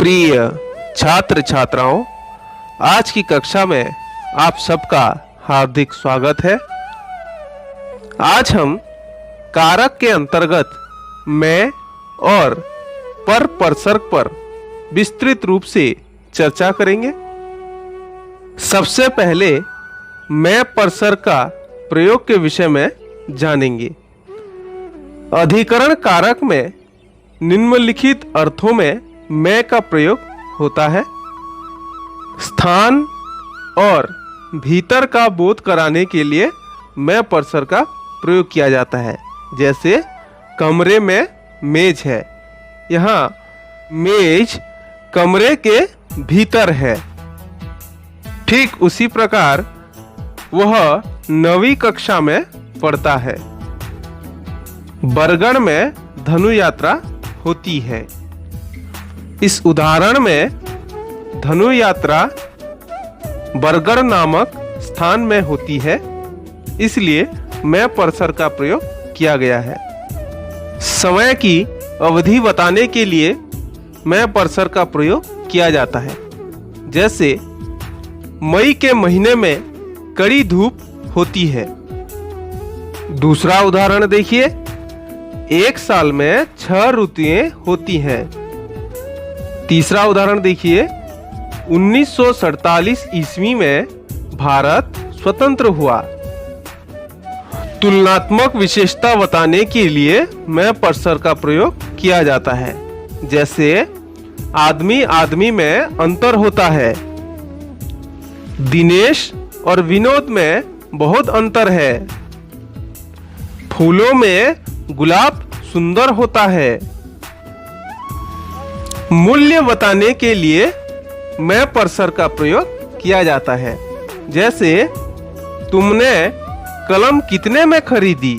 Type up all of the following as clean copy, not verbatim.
प्रिय छात्र छात्राओं, आज की कक्षा में आप सबका हार्दिक स्वागत है। आज हम कारक के अंतर्गत मैं और पर परसर्ग पर विस्तृत रूप से चर्चा करेंगे। सबसे पहले मैं परसर्ग का प्रयोग के विषय में जानेंगे। अधिकरण कारक में निम्नलिखित अर्थों में मैं का प्रयोग होता है। स्थान और भीतर का बोध कराने के लिए मैं परसर्ग का प्रयोग किया जाता है। जैसे कमरे में मेज है, यहाँ मेज कमरे के भीतर है। ठीक उसी प्रकार वह 9वीं कक्षा में पढ़ता है। बरगढ़ में धनु यात्रा होती है। इस उदाहरण में धनु यात्रा बरगढ़ नामक स्थान में होती है, इसलिए मैं परसर्ग का प्रयोग किया गया है। समय की अवधि बताने के लिए मैं परसर्ग का प्रयोग किया जाता है। जैसे मई के महीने में कड़ी धूप होती है। दूसरा उदाहरण देखिए, एक साल में 6 ऋतुएं होती हैं। तीसरा उदाहरण देखिए, 1947 ईस्वी में भारत स्वतंत्र हुआ। तुलनात्मक विशेषता बताने के लिए मैं परसर्ग का प्रयोग किया जाता है। जैसे आदमी आदमी में अंतर होता है। दिनेश और विनोद में बहुत अंतर है। फूलों में गुलाब सुंदर होता है। मूल्य बताने के लिए मैं परसर्ग का प्रयोग किया जाता है। जैसे तुमने कलम कितने में खरीदी?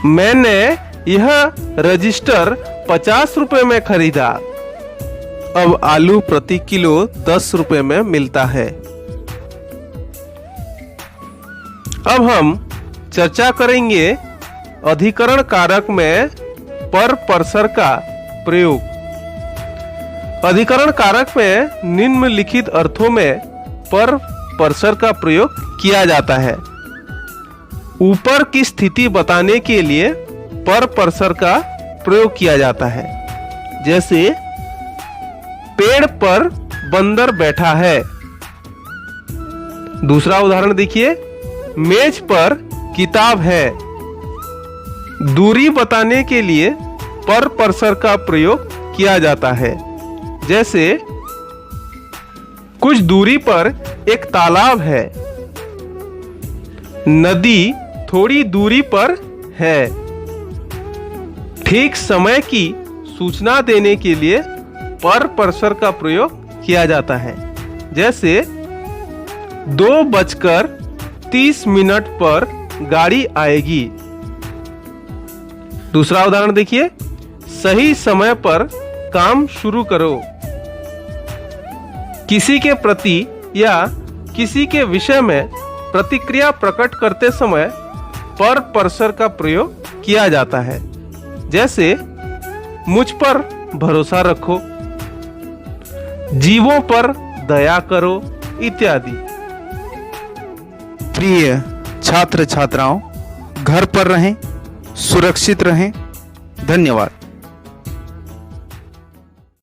मैंने यह रजिस्टर 50 रुपए में खरीदा। अब आलू प्रति किलो 10 रुपए में मिलता है। अब हम चर्चा करेंगे अधिकरण कारक में पर परसर्ग का प्रयोग। अधिकरण कारक में निम्नलिखित अर्थों में पर परसर्ग का प्रयोग किया जाता है। ऊपर की स्थिति बताने के लिए पर परसर्ग का प्रयोग किया जाता है। जैसे पेड़ पर बंदर बैठा है। दूसरा उदाहरण देखिए, मेज पर किताब है। दूरी बताने के लिए पर परसर्ग का प्रयोग किया जाता है। जैसे कुछ दूरी पर एक तालाब है। नदी थोड़ी दूरी पर है। ठीक समय की सूचना देने के लिए पर परसर्ग का प्रयोग किया जाता है। जैसे 2:30 पर गाड़ी आएगी। दूसरा उदाहरण देखिए, सही समय पर काम शुरू करो। किसी के प्रति या किसी के विषय में प्रतिक्रिया प्रकट करते समय पर परसर्ग का प्रयोग किया जाता है। जैसे मुझ पर भरोसा रखो, जीवों पर दया करो इत्यादि। प्रिय छात्र छात्राओं, घर पर रहें, सुरक्षित रहें। धन्यवाद।